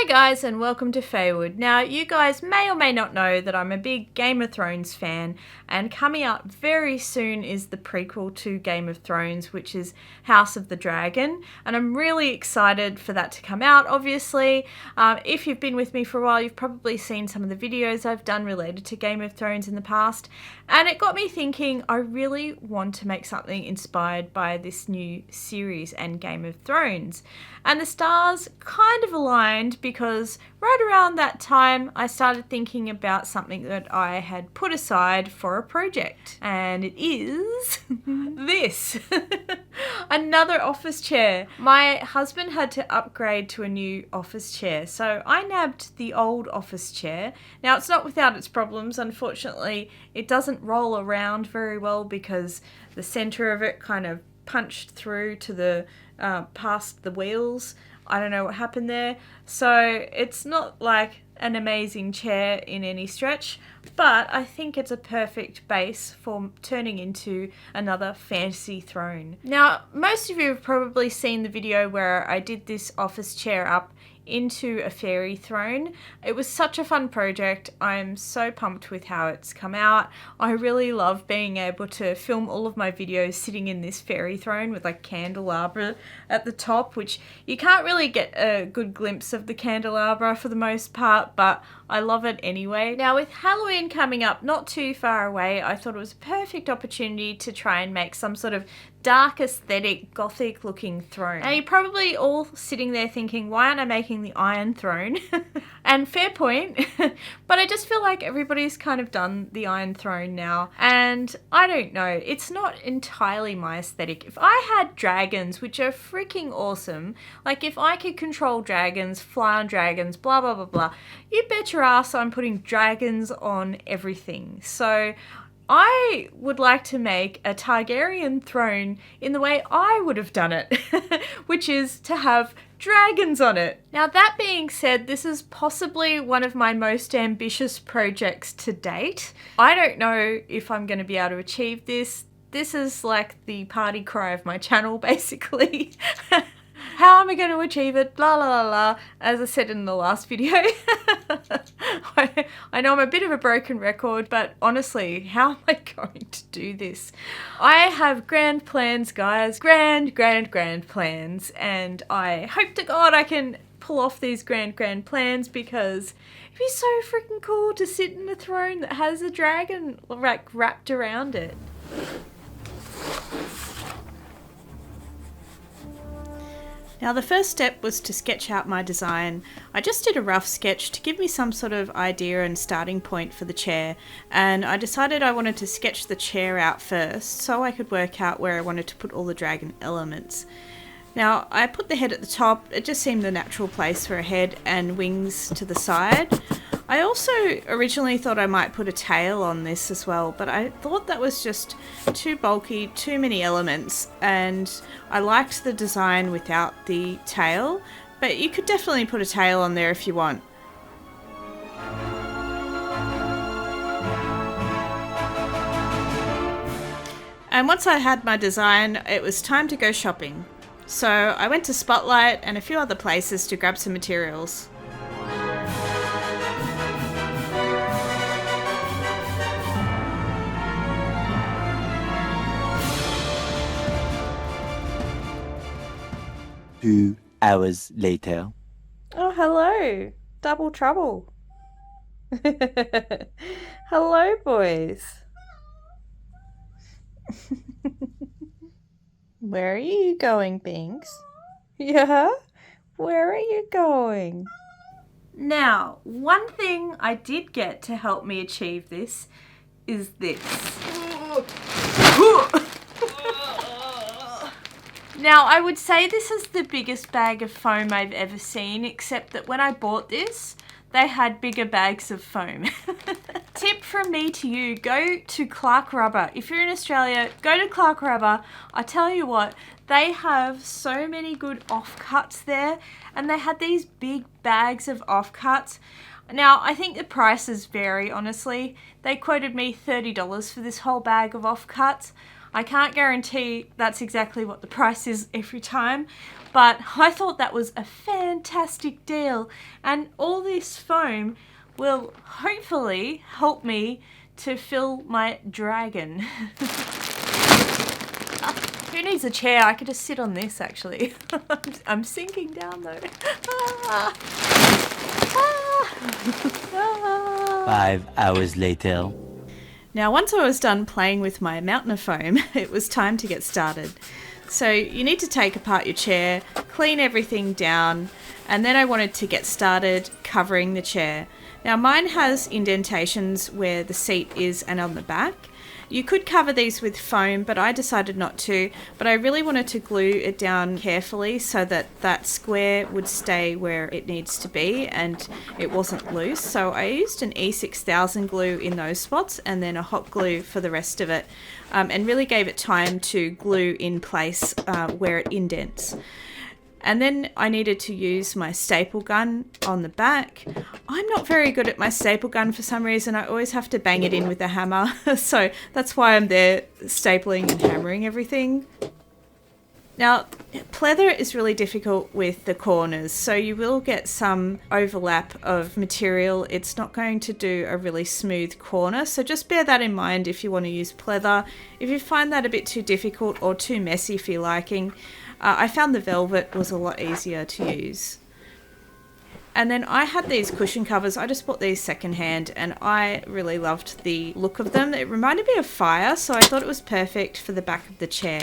Hi guys and welcome to Faewood. Now you guys may or may not know that I'm a big Game of Thrones fan, and coming up very soon is the prequel to Game of Thrones, which is House of the Dragon, and I'm really excited for that to come out. Obviously, if you've been with me for a while, you've probably seen some of the videos I've done related to Game of Thrones in the past, and it got me thinking I really want to make something inspired by this new series and Game of Thrones. And the stars kind of aligned because right around that time I started thinking about something that I had put aside for a project. And it is this. Another office chair. My husband had to upgrade to a new office chair, so I nabbed the old office chair. Now it's not without its problems. Unfortunately, it doesn't roll around very well because the center of it kind of punched through to the past the wheels. I don't know what happened there. So it's not like an amazing chair in any stretch, but I think it's a perfect base for turning into another fantasy throne. Now, most of you have probably seen the video where I did this office chair up into a fairy throne. It was such a fun project. I'm so pumped with how it's come out. I really love being able to film all of my videos sitting in this fairy throne with like candelabra at the top, which you can't really get a good glimpse of the candelabra for the most part, but I love it anyway. Now with Halloween coming up not too far away, I thought it was a perfect opportunity to try and make some sort of dark aesthetic gothic looking throne. Now you're probably all sitting there thinking, why aren't I making the Iron Throne? And fair point, but I just feel like everybody's kind of done the Iron Throne now, and I don't know, it's not entirely my aesthetic. If I had dragons, which are freaking awesome, like if I could control dragons, fly on dragons, blah blah blah blah, you bet your ass I'm putting dragons on everything. So I would like to make a Targaryen throne in the way I would have done it, which is to have dragons on it. Now that being said, this is possibly one of my most ambitious projects to date. I don't know if I'm going to be able to achieve this. This is like the party cry of my channel, basically. How am I going to achieve it? Blah, blah, blah, blah. As I said in the last video. I know I'm a bit of a broken record, but honestly, how am I going to do this? I have grand plans, guys. Grand plans. And I hope to God I can pull off these grand plans, because it'd be so freaking cool to sit in a throne that has a dragon like wrapped around it. Now the first step was to sketch out my design. I just did a rough sketch to give me some sort of idea and starting point for the chair, and I decided I wanted to sketch the chair out first so I could work out where I wanted to put all the dragon elements. Now I put the head at the top. It just seemed the natural place for a head, and wings to the side. I also originally thought I might put a tail on this as well, but I thought that was just too bulky, too many elements, and I liked the design without the tail, but you could definitely put a tail on there if you want. And once I had my design, it was time to go shopping. So I went to Spotlight and a few other places to grab some materials. Two hours later. Oh, hello. Double trouble. Hello, boys. Where are you going, Binks? Yeah? Where are you going? Now, one thing I did get to help me achieve this is this. Now, I would say this is the biggest bag of foam I've ever seen, except that when I bought this, they had bigger bags of foam. Tip from me to you, go to Clark Rubber. If you're in Australia, go to Clark Rubber. I tell you what, they have so many good offcuts there, and they had these big bags of offcuts. Now, I think the prices vary, honestly. They quoted me $30 for this whole bag of offcuts. I can't guarantee that's exactly what the price is every time, but I thought that was a fantastic deal. And all this foam will hopefully help me to fill my dragon. Who needs a chair? I could just sit on this actually. I'm sinking down though. 5 hours later. Now, once I was done playing with my mountain of foam, it was time to get started. So you need to take apart your chair, clean everything down, and then I wanted to get started covering the chair. Now, mine has indentations where the seat is and on the back. You could cover these with foam, but I decided not to. But I really wanted to glue it down carefully so that that square would stay where it needs to be and it wasn't loose. So I used an E6000 glue in those spots and then a hot glue for the rest of it, and really gave it time to glue in place where it indents. And then I needed to use my staple gun on the back. I'm not very good at my staple gun for some reason. I always have to bang it in with a hammer. So that's why I'm there stapling and hammering everything. Now, plether is really difficult with the corners, so you will get some overlap of material. It's not going to do a really smooth corner, so just bear that in mind if you want to use plether. If you find that a bit too difficult or too messy for your liking, I found the velvet was a lot easier to use. And then I had these cushion covers. I just bought these secondhand and I really loved the look of them. It reminded me of fire, so I thought it was perfect for the back of the chair.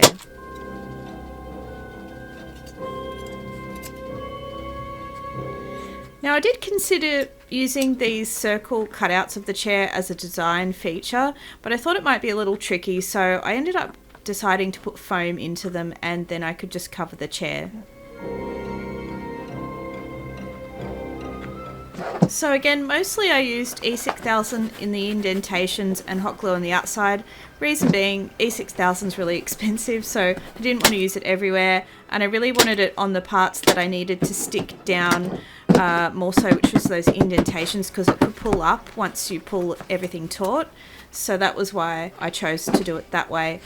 Now, I did consider using these circle cutouts of the chair as a design feature, but I thought it might be a little tricky, so I ended up deciding to put foam into them and then I could just cover the chair. So again, mostly I used E6000 in the indentations and hot glue on the outside. Reason being, E6000 is really expensive, so I didn't want to use it everywhere, and I really wanted it on the parts that I needed to stick down more so, which was those indentations, because it could pull up once you pull everything taut. So that was why I chose to do it that way.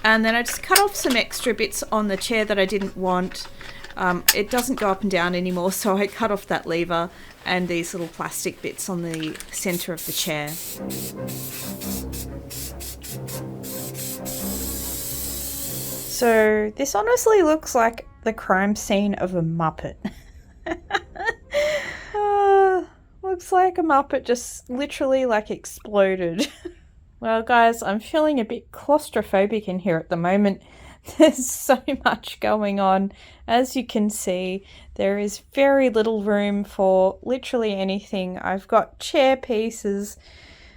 And then I just cut off some extra bits on the chair that I didn't want. It doesn't go up and down anymore, so I cut off that lever and these little plastic bits on the centre of the chair. So this honestly looks like the crime scene of a Muppet. Looks like a Muppet just literally like exploded. Well, guys, I'm feeling a bit claustrophobic in here at the moment. There's so much going on. As you can see, there is very little room for literally anything. I've got chair pieces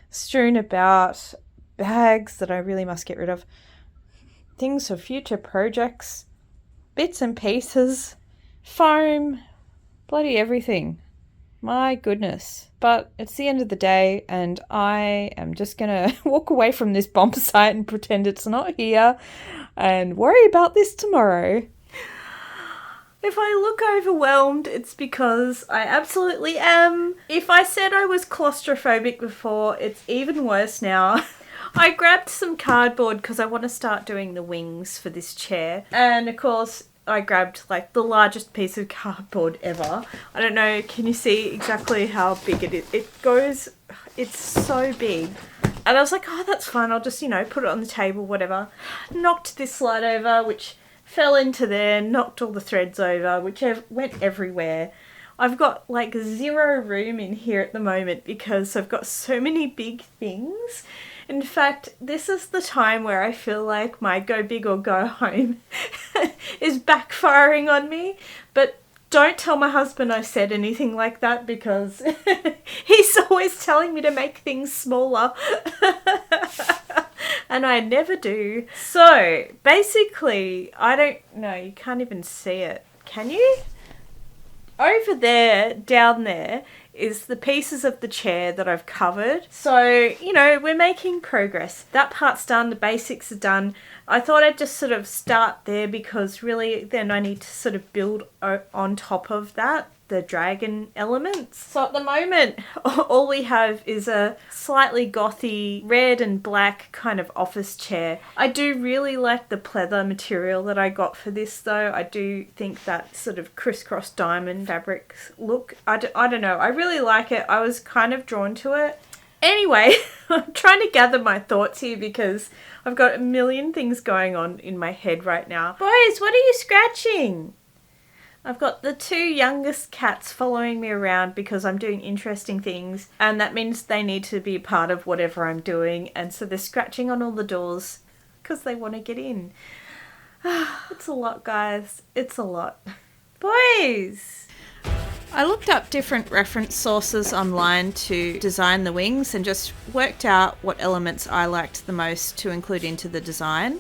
strewn about, bags that I really must get rid of, things for future projects, bits and pieces, foam, bloody everything. My goodness. But it's the end of the day and I am just going to walk away from this bomb site and pretend it's not here and worry about this tomorrow. If I look overwhelmed, it's because I absolutely am. If I said I was claustrophobic before, it's even worse now. I grabbed some cardboard because I want to start doing the wings for this chair. And of course, I grabbed like the largest piece of cardboard ever. I don't know, can you see exactly how big it is? It's so big. And I was like, oh, that's fine. I'll just, put it on the table, whatever. Knocked this slide over, which fell into there, knocked all the threads over, which went everywhere. I've got like zero room in here at the moment because I've got so many big things. In fact, this is the time where I feel like my go big or go home is backfiring on me. But don't tell my husband I said anything like that because he's always telling me to make things smaller. And I never do. So basically, I don't know, you can't even see it. Can you? over there, down there, is the pieces of the chair that I've covered. So, you know, we're making progress. That part's done, the basics are done. I thought I'd just sort of start there because really then I need to sort of build on top of that, the dragon elements. So at the moment, all we have is a slightly gothy red and black kind of office chair. I do really like the plether material that I got for this though. I do think that sort of crisscross diamond fabric look, I don't know, I really like it. I was kind of drawn to it. Anyway, I'm trying to gather my thoughts here because I've got a million things going on in my head right now. Boys, what are you scratching? I've got the two youngest cats following me around because I'm doing interesting things, and that means they need to be part of whatever I'm doing, and so they're scratching on all the doors because they want to get in. It's a lot, guys. It's a lot. Boys! I looked up different reference sources online to design the wings and just worked out what elements I liked the most to include into the design.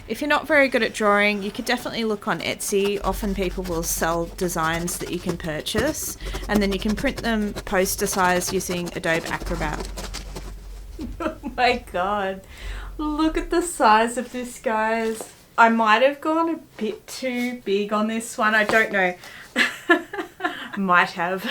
If you're not very good at drawing, you could definitely look on Etsy. Often people will sell designs that you can purchase, and then you can print them poster size using Adobe Acrobat. Oh my god, look at the size of this, guys. I might have gone a bit too big on this one, I don't know. Might have.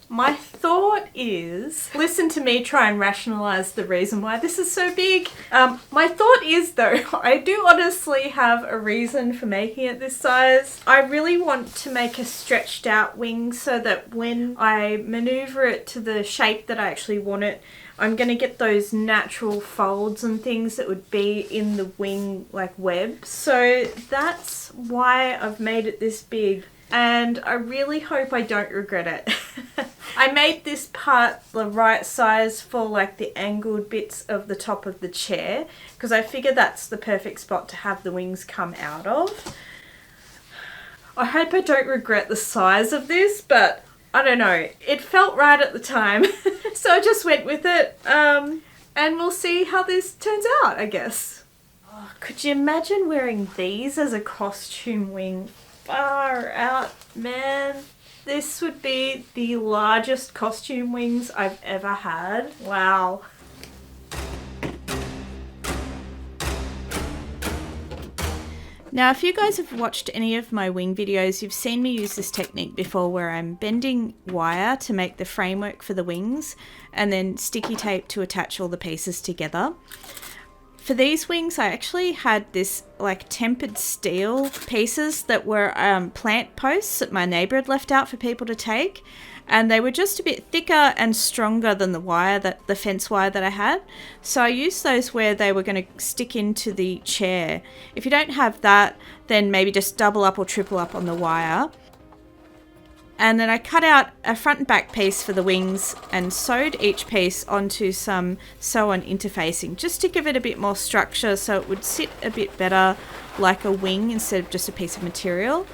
My thought is, listen to me try and rationalize the reason why this is so big. My thought is though, I do honestly have a reason for making it this size. I really want to make a stretched out wing so that when I maneuver it to the shape that I actually want it, I'm going to get those natural folds and things that would be in the wing like web. So that's why I've made it this big. And I really hope I don't regret it. I made this part the right size for like the angled bits of the top of the chair because I figure that's the perfect spot to have the wings come out of. I hope I don't regret the size of this, but I don't know. It felt right at the time, so I just went with it. And we'll see how this turns out, I guess. Oh, could you imagine wearing these as a costume wing? Far out, man. This would be the largest costume wings I've ever had. Wow. Now, if you guys have watched any of my wing videos, you've seen me use this technique before where I'm bending wire to make the framework for the wings and then sticky tape to attach all the pieces together. For these wings, I actually had this like tempered steel pieces that were plant posts that my neighbour had left out for people to take, and they were just a bit thicker and stronger than the fence wire that I had. So I used those where they were going to stick into the chair. If you don't have that, then maybe just double up or triple up on the wire. And then I cut out a front and back piece for the wings and sewed each piece onto some sew-on interfacing just to give it a bit more structure so it would sit a bit better like a wing instead of just a piece of material.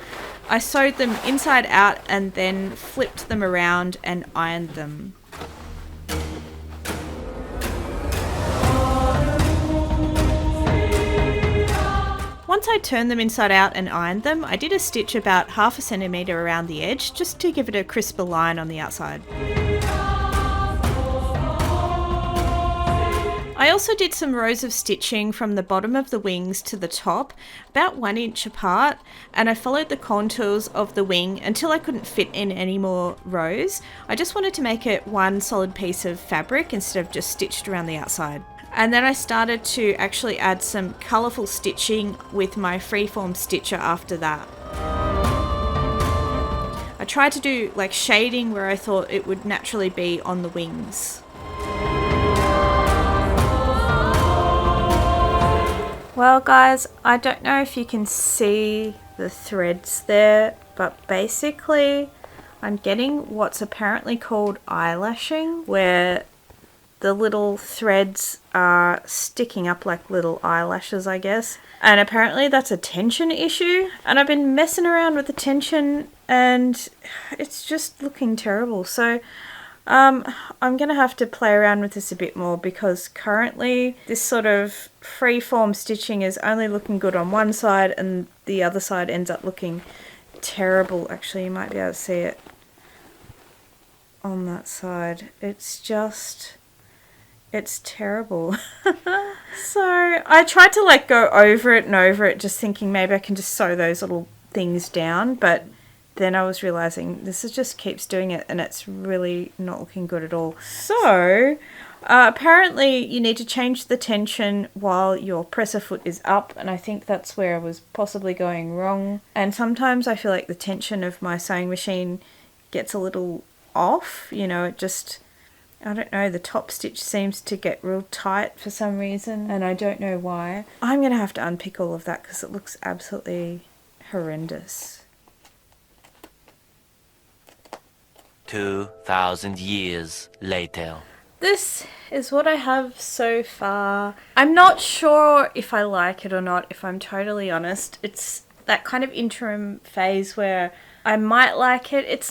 I sewed them inside out and then flipped them around and ironed them. Once I turned them inside out and ironed them, I did a stitch about 1/2 centimetre around the edge just to give it a crisper line on the outside. I also did some rows of stitching from the bottom of the wings to the top, about 1 inch apart, and I followed the contours of the wing until I couldn't fit in any more rows. I just wanted to make it one solid piece of fabric instead of just stitched around the outside. And then I started to actually add some colourful stitching with my freeform stitcher after that. I tried to do like shading where I thought it would naturally be on the wings. Well guys, I don't know if you can see the threads there, but basically I'm getting what's apparently called eyelashing, where the little threads are sticking up like little eyelashes, I guess. And apparently that's a tension issue. And I've been messing around with the tension and it's just looking terrible. So I'm going to have to play around with this a bit more because currently this sort of free form stitching is only looking good on one side and the other side ends up looking terrible. Actually, you might be able to see it on that side. It's terrible. So I tried to like go over it and over it, just thinking maybe I can just sew those little things down, but then I was realizing this just keeps doing it and it's really not looking good at all. So apparently you need to change the tension while your presser foot is up, and I think that's where I was possibly going wrong. And sometimes I feel like the tension of my sewing machine gets a little off, you know, it just, I don't know, the top stitch seems to get real tight for some reason, and I don't know why. I'm going to have to unpick all of that because it looks absolutely horrendous. 2,000 years later. This is what I have so far. I'm not sure if I like it or not, if I'm totally honest. It's that kind of interim phase where I might like it. It's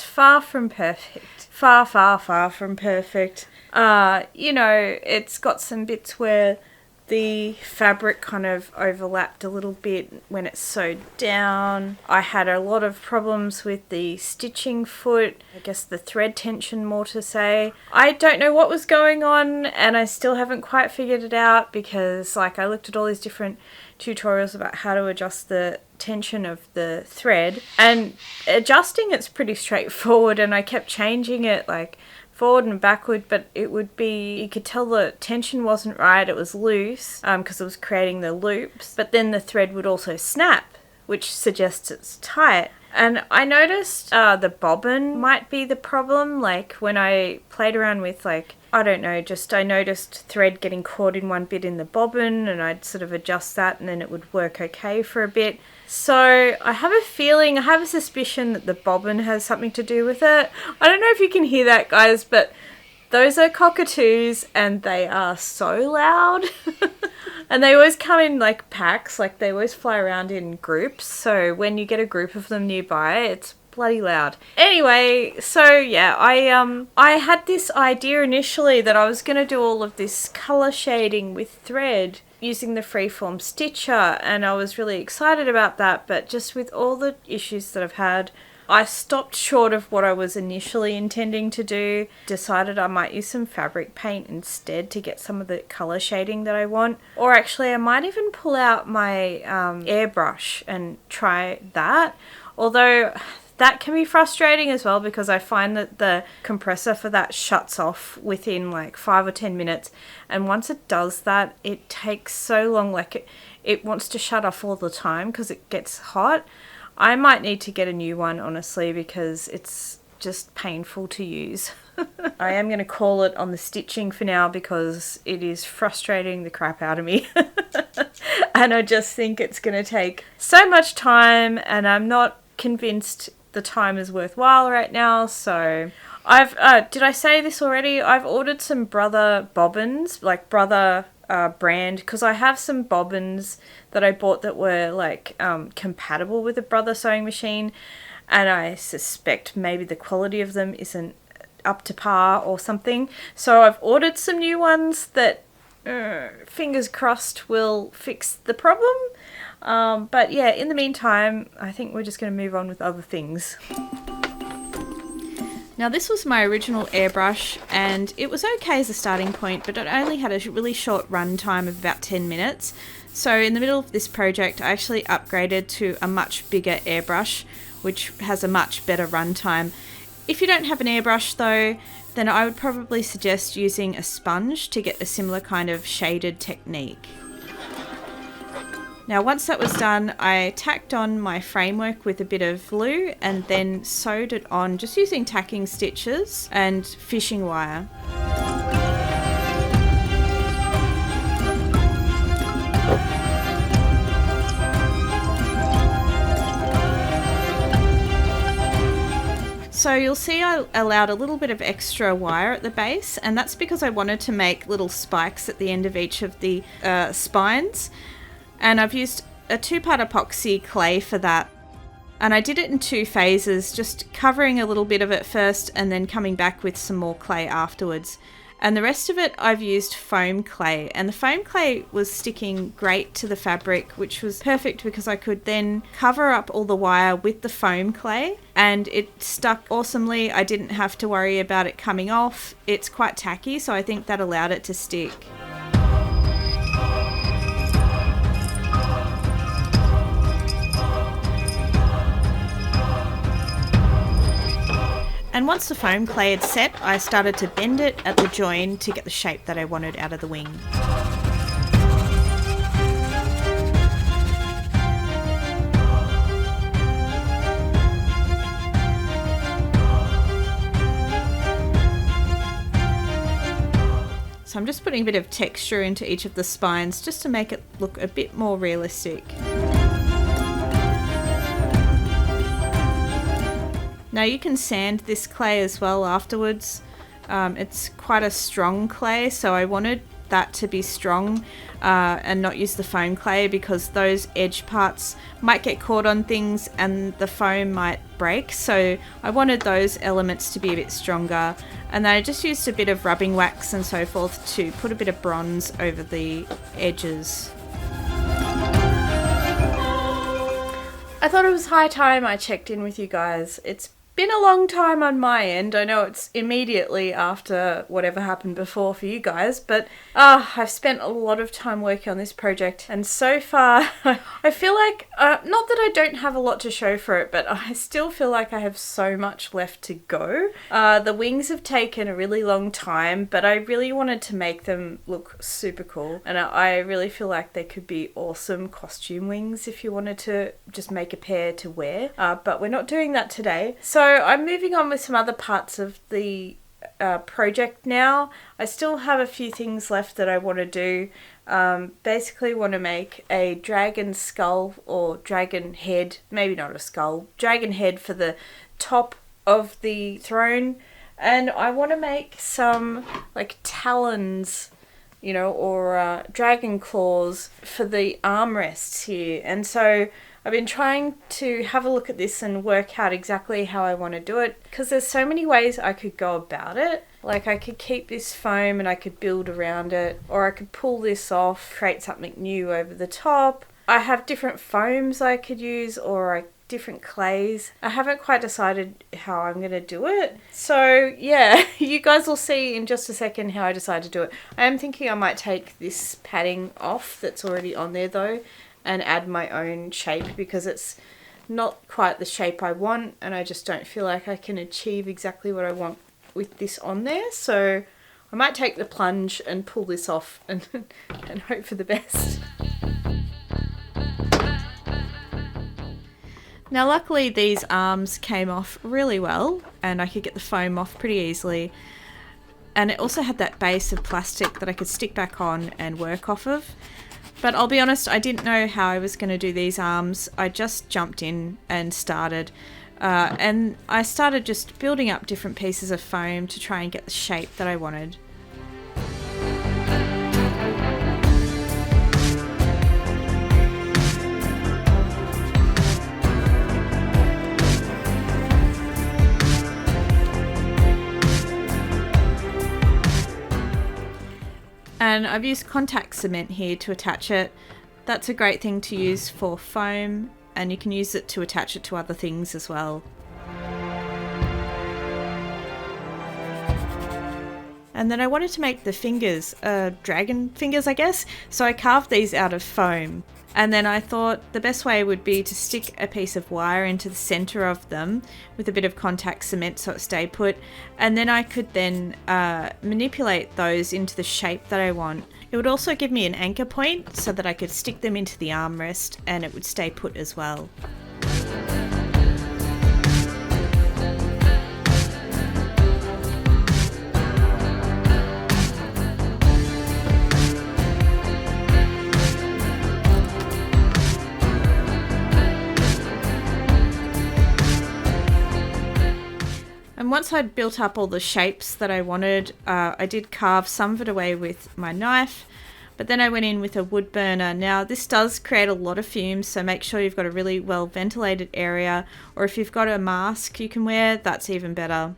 far from perfect. Far, far, far from perfect. You know, it's got some bits where the fabric kind of overlapped a little bit when it's sewed down. I had a lot of problems with the stitching foot. I guess the thread tension, more to say. I don't know what was going on, and I still haven't quite figured it out because like I looked at all these different tutorials about how to adjust the tension of the thread, and adjusting it's pretty straightforward, and I kept changing it like forward and backward, but it would be, you could tell the tension wasn't right, it was loose because it was creating the loops, but then the thread would also snap, which suggests it's tight. And I noticed the bobbin might be the problem, like when I played around with like, I don't know, just I noticed thread getting caught in one bit in the bobbin, and I'd sort of adjust that and then it would work okay for a bit. So I have a feeling, I have a suspicion that the bobbin has something to do with it. I don't know if you can hear that, guys, but those are cockatoos and they are so loud. And they always come in like packs, like they always fly around in groups. So when you get a group of them nearby, it's bloody loud. Anyway, so yeah, I had this idea initially that I was going to do all of this colour shading with thread using the freeform stitcher, and I was really excited about that, but just with all the issues that I've had, I stopped short of what I was initially intending to do. Decided I might use some fabric paint instead to get some of the colour shading that I want. Or actually I might even pull out my airbrush and try that. Although that can be frustrating as well because I find that the compressor for that shuts off within like 5 or 10 minutes. And once it does that, it takes so long, like it wants to shut off all the time because it gets hot. I might need to get a new one, honestly, because it's just painful to use. I am going to call it on the stitching for now because it is frustrating the crap out of me. And I just think it's going to take so much time, and I'm not convinced the time is worthwhile right now. So I've did I say this already? I've ordered some Brother bobbins, like Brother brand, because I have some bobbins that I bought that were like compatible with a Brother sewing machine, and I suspect maybe the quality of them isn't up to par or something. So I've ordered some new ones that fingers crossed will fix the problem. But yeah, in the meantime, I think we're just going to move on with other things. Now this was my original airbrush, and it was okay as a starting point, but it only had a really short run time of about 10 minutes. So in the middle of this project, I actually upgraded to a much bigger airbrush, which has a much better run time. If you don't have an airbrush though, then I would probably suggest using a sponge to get a similar kind of shaded technique. Now once that was done, I tacked on my framework with a bit of glue and then sewed it on just using tacking stitches and fishing wire. So you'll see I allowed a little bit of extra wire at the base, and that's because I wanted to make little spikes at the end of each of the spines. And I've used a 2-part epoxy clay for that. And I did it in 2 phases, just covering a little bit of it first and then coming back with some more clay afterwards. And the rest of it I've used foam clay, and the foam clay was sticking great to the fabric, which was perfect because I could then cover up all the wire with the foam clay and it stuck awesomely. I didn't have to worry about it coming off. It's quite tacky, so I think that allowed it to stick. And once the foam clay had set, I started to bend it at the join to get the shape that I wanted out of the wing. So I'm just putting a bit of texture into each of the spines just to make it look a bit more realistic. Now you can sand this clay as well afterwards. It's quite a strong clay, so I wanted that to be strong and not use the foam clay because those edge parts might get caught on things and the foam might break. So I wanted those elements to be a bit stronger. And then I just used a bit of rubbing wax and so forth to put a bit of bronze over the edges. I thought it was high time I checked in with you guys. It's been a long time on my end. I know it's immediately after whatever happened before for you guys, but I've spent a lot of time working on this project, and so far I feel like, not that I don't have a lot to show for it, but I still feel like I have so much left to go. The wings have taken a really long time, but I really wanted to make them look super cool, and I really feel like they could be awesome costume wings if you wanted to just make a pair to wear, but we're not doing that today. So I'm moving on with some other parts of the project now. I still have a few things left that I want to do. Basically want to make a dragon skull or dragon head, maybe not a skull, dragon head for the top of the throne. And I want to make some like talons, you know, or dragon claws for the armrests here. And so I've been trying to have a look at this and work out exactly how I want to do it, because there's so many ways I could go about it. Like I could keep this foam and I could build around it, or I could pull this off, create something new over the top. I have different foams I could use, or different clays. I haven't quite decided how I'm going to do it. So yeah, you guys will see in just a second how I decide to do it. I am thinking I might take this padding off that's already on there though, and add my own shape because it's not quite the shape I want, and I just don't feel like I can achieve exactly what I want with this on there. So I might take the plunge and pull this off and hope for the best. Now luckily these arms came off really well and I could get the foam off pretty easily, and it also had that base of plastic that I could stick back on and work off of. But I'll be honest, I didn't know how I was going to do these arms. I just jumped in and started. And I started just building up different pieces of foam to try and get the shape that I wanted. And I've used contact cement here to attach it. That's a great thing to use for foam, and you can use it to attach it to other things as well. And then I wanted to make the fingers, dragon fingers I guess, so I carved these out of foam. And then I thought the best way would be to stick a piece of wire into the center of them with a bit of contact cement so it stayed put. And then I could then manipulate those into the shape that I want. It would also give me an anchor point so that I could stick them into the armrest and it would stay put as well. And once I'd built up all the shapes that I wanted, I did carve some of it away with my knife, but then I went in with a wood burner. Now this does create a lot of fumes, so make sure you've got a really well ventilated area, or if you've got a mask you can wear, that's even better.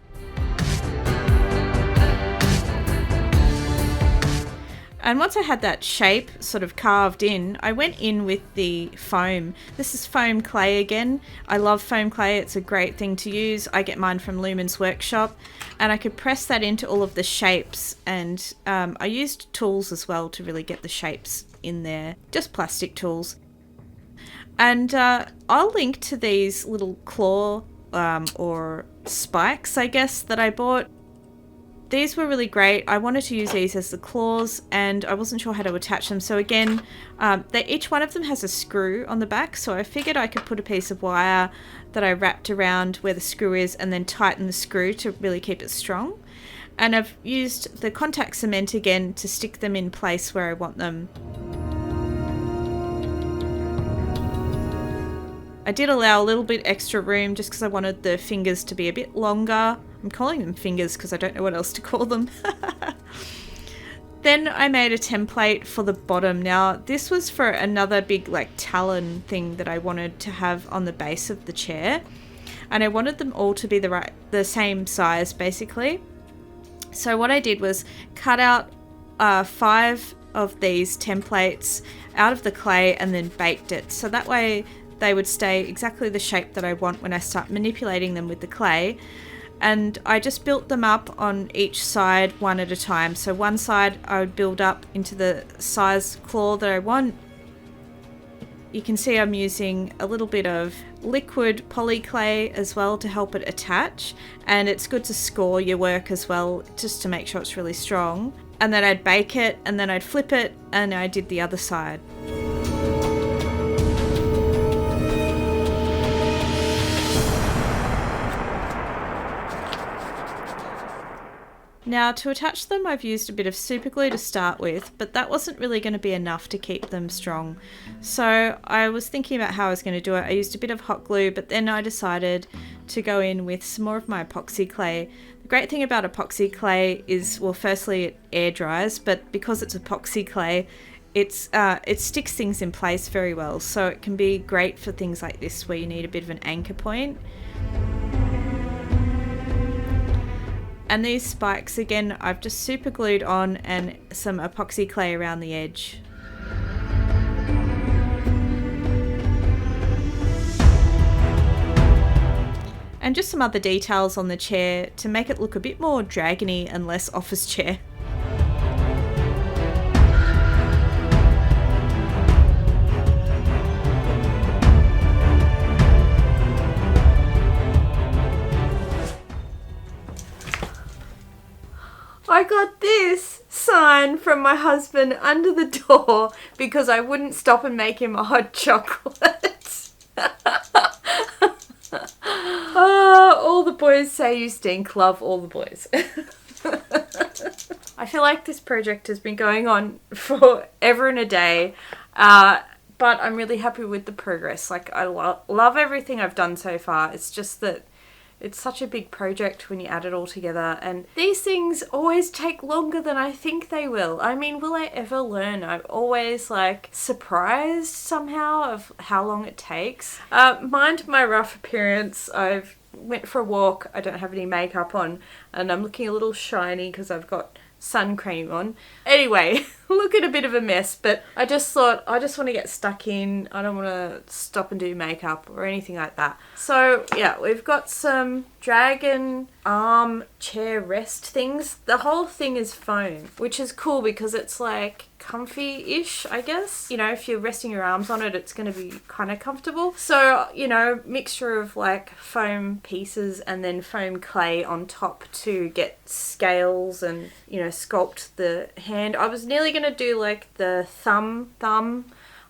And once I had that shape sort of carved in, I went in with the foam. This is foam clay again. I love foam clay. It's a great thing to use. I get mine from Lumen's workshop, and I could press that into all of the shapes. And I used tools as well to really get the shapes in there, just plastic tools. And I'll link to these little claw or spikes, I guess, that I bought. These were really great. I wanted to use these as the claws, and I wasn't sure how to attach them. So again, each one of them has a screw on the back. So I figured I could put a piece of wire that I wrapped around where the screw is and then tighten the screw to really keep it strong. And I've used the contact cement again to stick them in place where I want them. I did allow a little bit extra room just because I wanted the fingers to be a bit longer. I'm calling them fingers because I don't know what else to call them. Then I made a template for the bottom. Now this was for another big like talon thing that I wanted to have on the base of the chair, and I wanted them all to be the same size basically. So what I did was cut out 5 of these templates out of the clay and then baked it, so that way they would stay exactly the shape that I want when I start manipulating them with the clay. And I just built them up on each side one at a time. So one side I would build up into the size claw that I want. You can see I'm using a little bit of liquid poly clay as well to help it attach. And it's good to score your work as well, just to make sure it's really strong. And then I'd bake it, and then I'd flip it, and I did the other side. Now to attach them, I've used a bit of super glue to start with, but that wasn't really going to be enough to keep them strong. So I was thinking about how I was going to do it. I used a bit of hot glue, but then I decided to go in with some more of my epoxy clay. The great thing about epoxy clay is, well, firstly it air dries, but because it's epoxy clay, it sticks things in place very well. So it can be great for things like this where you need a bit of an anchor point. And these spikes, again, I've just super glued on and some epoxy clay around the edge. And just some other details on the chair to make it look a bit more dragony and less office chair. I got this sign from my husband under the door because I wouldn't stop and make him a hot chocolate. All the boys say you stink. Love all the boys. I feel like this project has been going on forever and a day, but I'm really happy with the progress. Like, I love everything I've done so far. It's just that it's such a big project when you add it all together, and these things always take longer than I think they will. I mean, will I ever learn? I'm always like surprised somehow of how long it takes. Mind my rough appearance. I've went for a walk. I don't have any makeup on, and I'm looking a little shiny because I've got sun cream on. Anyway, look at a bit of a mess, but I just thought I just want to get stuck in. I don't want to stop and do makeup or anything like that. So yeah, we've got some dragon armchair rest things. The whole thing is foam, which is cool because it's like comfy-ish, I guess. You know, if you're resting your arms on it, it's going to be kind of comfortable. So, you know, mixture of like foam pieces and then foam clay on top to get scales and, you know, sculpt the hand. I was nearly going to do like the thumb,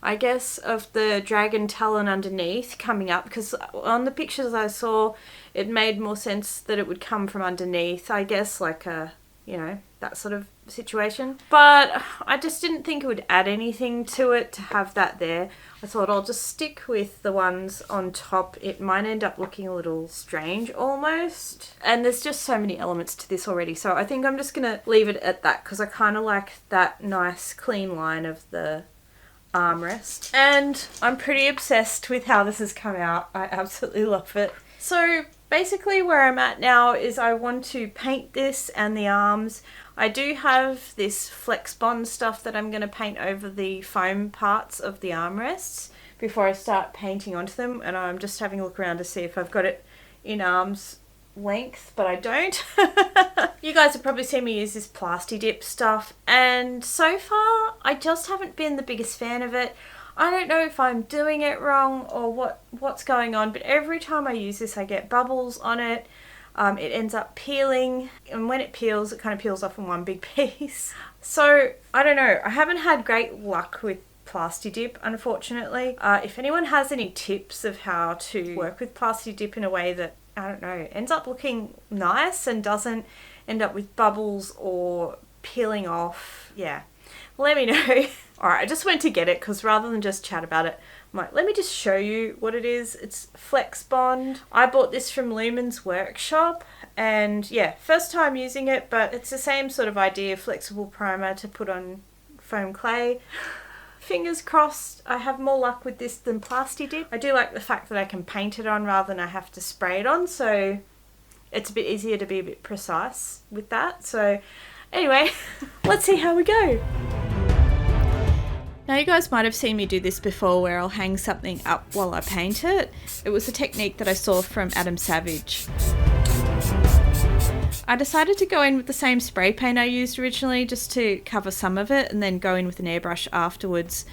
I guess, of the dragon talon underneath coming up, because on the pictures I saw, it made more sense that it would come from underneath, I guess, like a, you know, that sort of situation. But I just didn't think it would add anything to it to have that there. I thought I'll just stick with the ones on top. It might end up looking a little strange almost. And there's just so many elements to this already. So I think I'm just going to leave it at that because I kind of like that nice clean line of the armrest. And I'm pretty obsessed with how this has come out. I absolutely love it. So Basically where I'm at now is I want to paint this and the arms. I do have this Flex Bond stuff that I'm going to paint over the foam parts of the armrests before I start painting onto them, and I'm just having a look around to see if I've got it in arm's length, but I don't. You guys have probably seen me use this Plasti Dip stuff, and so far I just haven't been the biggest fan of it. I don't know if I'm doing it wrong or what's going on, but every time I use this I get bubbles on it. It ends up peeling, and when it peels, it kind of peels off in one big piece. So, I don't know. I haven't had great luck with Plasti Dip, unfortunately. If anyone has any tips of how to work with Plasti Dip in a way that, I don't know, ends up looking nice and doesn't end up with bubbles or peeling off, yeah, let me know. Alright, I just went to get it because rather than just chat about it, I'm like, let me just show you what it is. It's Flex Bond. I bought this from Lumen's workshop, and yeah, first time using it, but it's the same sort of idea, flexible primer to put on foam clay. Fingers crossed I have more luck with this than Plasti Dip. I do like the fact that I can paint it on rather than I have to spray it on, so it's a bit easier to be a bit precise with that. So anyway, let's see how we go. Now you guys might have seen me do this before where I'll hang something up while I paint it. It was a technique that I saw from Adam Savage. I decided to go in with the same spray paint I used originally just to cover some of it, and then go in with an airbrush afterwards.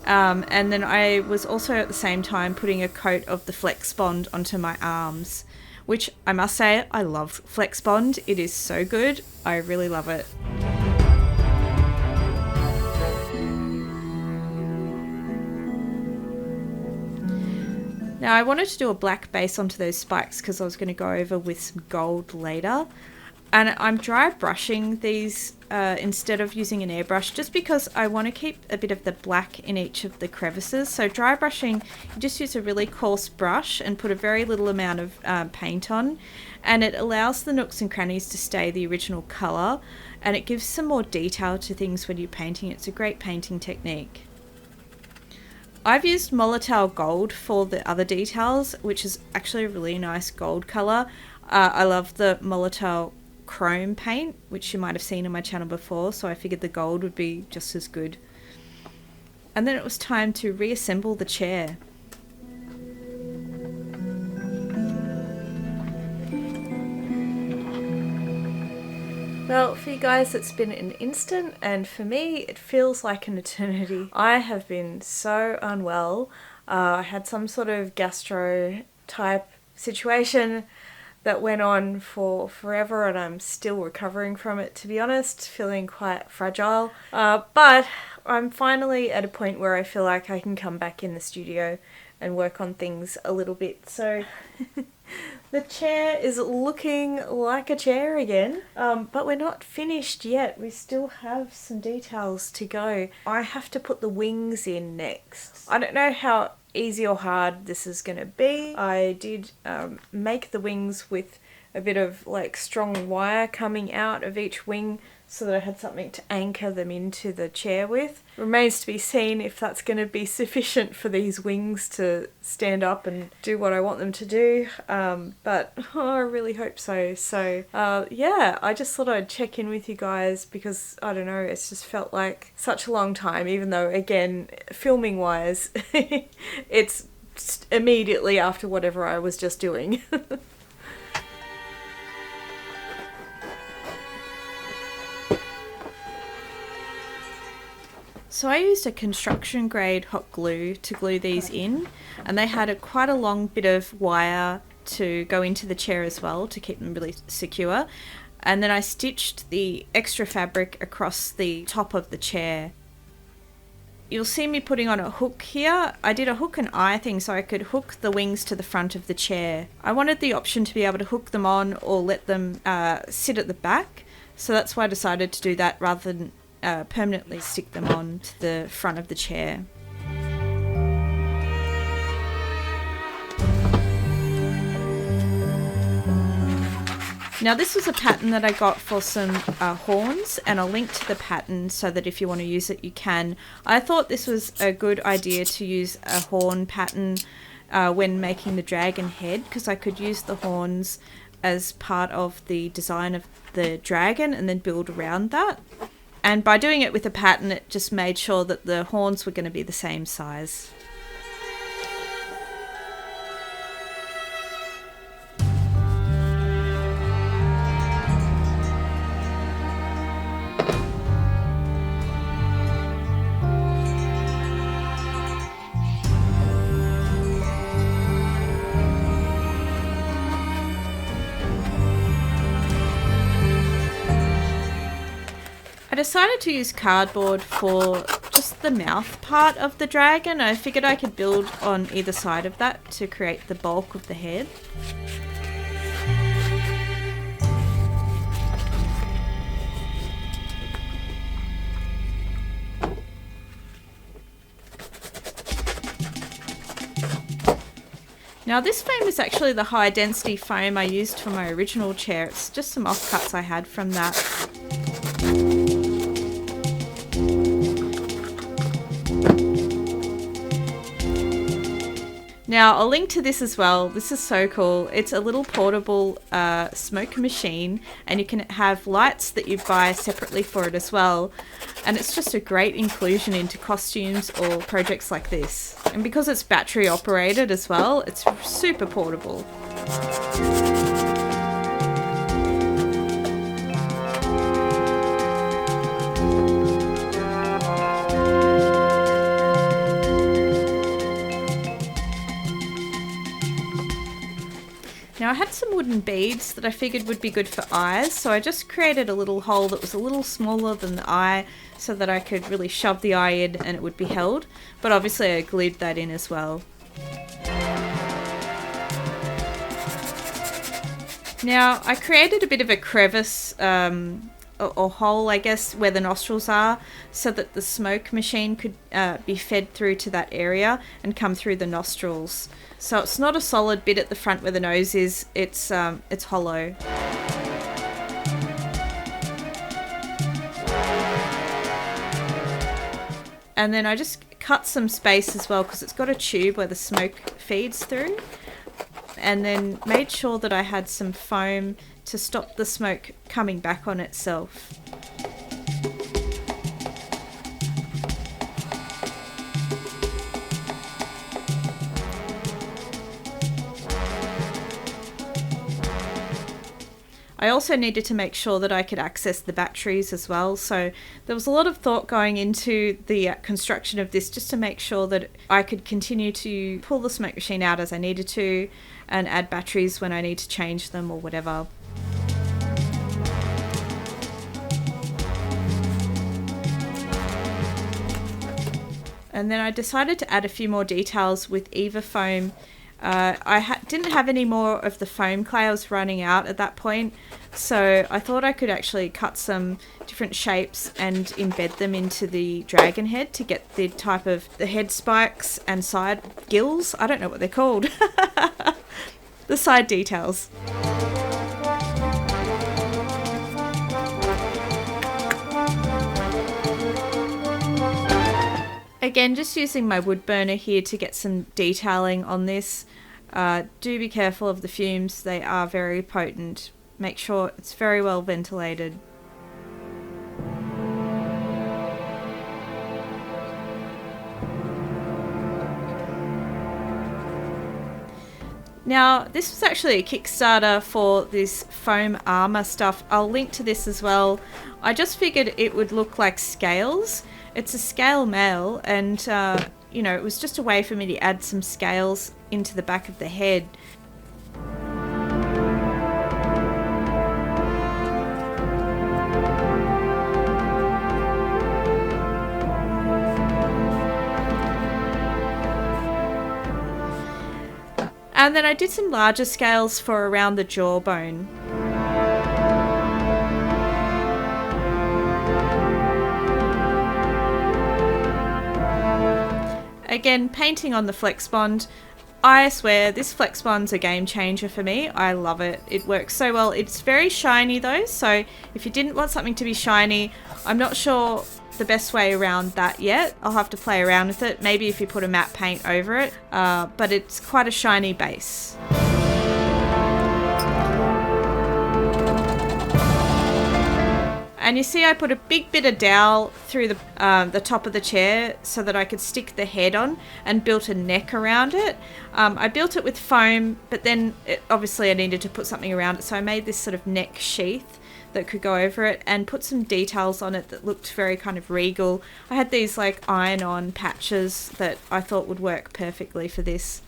And then I was also at the same time putting a coat of the Flex Bond onto my arms, which I must say I love Flex Bond. It is so good. I really love it. Now I wanted to do a black base onto those spikes because I was going to go over with some gold later. And I'm dry brushing these instead of using an airbrush, just because I want to keep a bit of the black in each of the crevices. So dry brushing, you just use a really coarse brush and put a very little amount of paint on, and it allows the nooks and crannies to stay the original colour, and it gives some more detail to things when you're painting. It's a great painting technique. I've used Molotow Gold for the other details, which is actually a really nice gold colour. I love the Molotow Chrome paint, which you might have seen on my channel before, so I figured the gold would be just as good. And then it was time to reassemble the chair. Well, for you guys it's been an instant, and for me it feels like an eternity. I have been so unwell. I had some sort of gastro type situation that went on for forever, and I'm still recovering from it, to be honest, feeling quite fragile. But I'm finally at a point where I feel like I can come back in the studio and work on things a little bit. So the chair is looking like a chair again, but we're not finished yet. We still have some details to go. I have to put the wings in next. I don't know how easy or hard this is going to be. I did make the wings with a bit of like strong wire coming out of each wing so that I had something to anchor them into the chair with. Remains to be seen if that's going to be sufficient for these wings to stand up and do what I want them to do, but I really hope so. So yeah, I just thought I'd check in with you guys because, I don't know, it's just felt like such a long time, even though, again, filming wise, it's immediately after whatever I was just doing. So I used a construction grade hot glue to glue these in, and they had quite a long bit of wire to go into the chair as well to keep them really secure. And then I stitched the extra fabric across the top of the chair. You'll see me putting on a hook here. I did a hook and eye thing so I could hook the wings to the front of the chair. I wanted the option to be able to hook them on or let them sit at the back, so that's why I decided to do that rather than permanently stick them on to the front of the chair. Now this was a pattern that I got for some horns, and I'll link to the pattern so that if you want to use it you can. I thought this was a good idea to use a horn pattern when making the dragon head, because I could use the horns as part of the design of the dragon and then build around that. And by doing it with a pattern, it just made sure that the horns were going to be the same size. I decided to use cardboard for just the mouth part of the dragon. I figured I could build on either side of that to create the bulk of the head. Now this foam is actually the high density foam I used for my original chair. It's just some offcuts I had from that. Now, I'll link to this as well. This is so cool. It's a little portable smoke machine, and you can have lights that you buy separately for it as well. And it's just a great inclusion into costumes or projects like this. And because it's battery operated as well, it's super portable. Now I had some wooden beads that I figured would be good for eyes, so I just created a little hole that was a little smaller than the eye so that I could really shove the eye in and it would be held, but obviously I glued that in as well. Now I created a bit of a crevice or hole, I guess, where the nostrils are, so that the smoke machine could be fed through to that area and come through the nostrils. So it's not a solid bit at the front where the nose is, it's hollow. And then I just cut some space as well because it's got a tube where the smoke feeds through. And then made sure that I had some foam to stop the smoke coming back on itself. I also needed to make sure that I could access the batteries as well, so there was a lot of thought going into the construction of this just to make sure that I could continue to pull the smoke machine out as I needed to and add batteries when I need to change them or whatever. And then I decided to add a few more details with Eva foam. I didn't have any more of the foam clay. I was running out at that point, so I thought I could actually cut some different shapes and embed them into the dragon head to get the type of the head spikes and side gills. I don't know what they're called. The side details. Again, just using my wood burner here to get some detailing on this. Do be careful of the fumes, they are very potent. Make sure it's very well ventilated. Now, this was actually a Kickstarter for this foam armor stuff. I'll link to this as well. I just figured it would look like scales. It's a scale mail, and you know, it was just a way for me to add some scales into the back of the head. And then I did some larger scales for around the jawbone. Again, painting on the Flex Bond. I swear, this Flex Bond's a game changer for me. I love it. It works so well. It's very shiny though, so if you didn't want something to be shiny, I'm not sure the best way around that yet. I'll have to play around with it, maybe if you put a matte paint over it, but it's quite a shiny base. And you see I put a big bit of dowel through the top of the chair so that I could stick the head on, and built a neck around it. I built it with foam, but then obviously I needed to put something around it, so I made this sort of neck sheath that could go over it and put some details on it that looked very kind of regal. I had these like iron-on patches that I thought would work perfectly for this.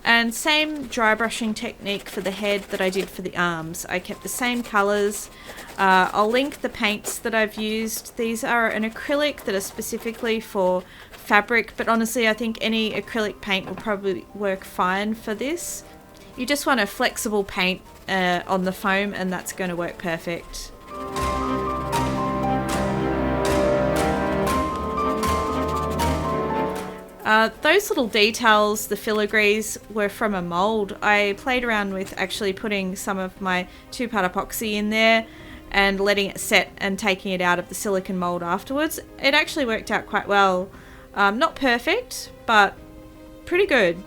And same dry brushing technique for the head that I did for the arms. I kept the same colours. I'll link the paints that I've used. These are an acrylic that are specifically for fabric, but honestly I think any acrylic paint will probably work fine for this. You just want a flexible paint on the foam, and that's going to work perfect. Those little details, the filigrees, were from a mould. I played around with actually putting some of my 2-part epoxy in there and letting it set and taking it out of the silicone mould afterwards. It actually worked out quite well. Not perfect, but pretty good.